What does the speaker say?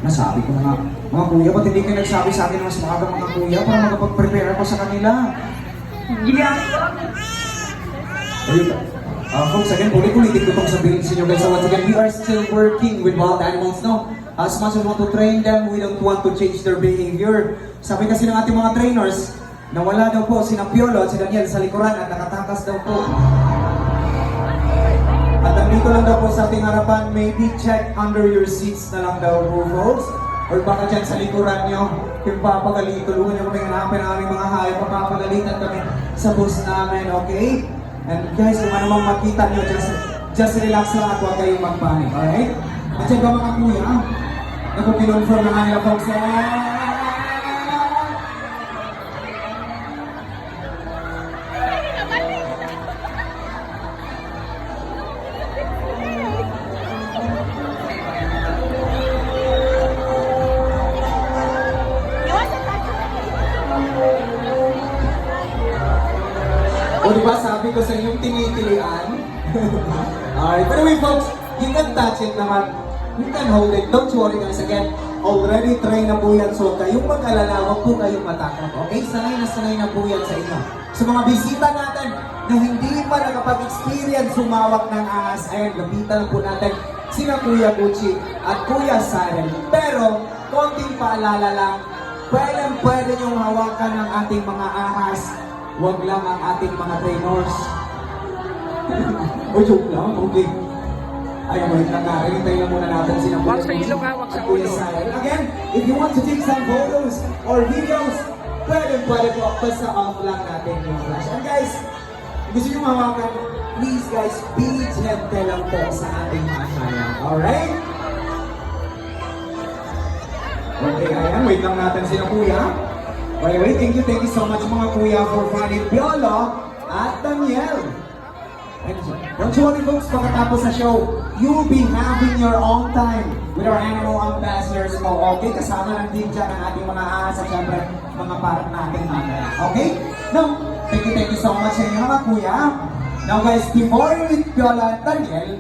Nasabi ko na nga, mga kuya, ba't hindi kayo nagsabi sa akin mas maaga mga kuya para makapag-prepare ako sa kanila? Ayun. Folks, again, ulit-ulitin ko itong sabihin sa inyo guys. So once again, we are still working with wild animals, no? As much as we want to train them, we don't want to change their behavior. Sabi kasi ng ating mga trainers, nawala daw po si Piolo at si Daniel sa likuran at nakatakas daw po. At nandito lang daw po sa ating harapan, maybe check under your seats na lang daw po, folks. Or baka dyan sa likuran nyo, yung papagalit, tulungan nyo kami hanapin ang aming mga hayop, papagalitan kami sa bus namin, okay? And guys, kung ano mang makita nyo, just relax lang at huwag kayong magpanik, alright? At yan ba mga kuya? Ako kinonfirm na nga nila, folks. O diba sabi ko sa inyong tinitilian? Alright, but anyway folks, you can touch it naman. You can hold it. Don't worry guys, again, already train na po yan. So kayong mag-alala, huwag po kayong matakot. Okay? Sanay na po yan sa inyo. Sa mga bisita natin na hindi pa nakapag-experience sumawak ng ahas, ayan, lapitan po natin sina Kuya Gucci at Kuya Siren. Pero, konting paalala lang, pwede niyong hawakan ng ating mga ahas. Huwag lang ang ating mga trainers. O joke lang, okay. Ay, wait lang nga. Hintayin lang muna natin sila. Wag sa ilong ha, wag sa ulo. Again, if you want to take some photos or videos, pwede po. Basta off lang natin yung flash. And guys, gusto nyo mawakan, please guys, be gentle lang po sa ating mga sayang. Alright? Okay, ayan. Wait lang natin sila kuya. Wait, thank you so much mga kuya for finding Piolo at Daniel. And don't you worry folks, pagkatapos sa show, you'll be having your own time with our animal ambassadors mo. Okay, kasama lang din dyan ang ating mga ahas at syempre mga parang natin mamaya. Okay? Now, thank you so much sa inyo mga kuya. Now guys, before you meet Piolo at Daniel,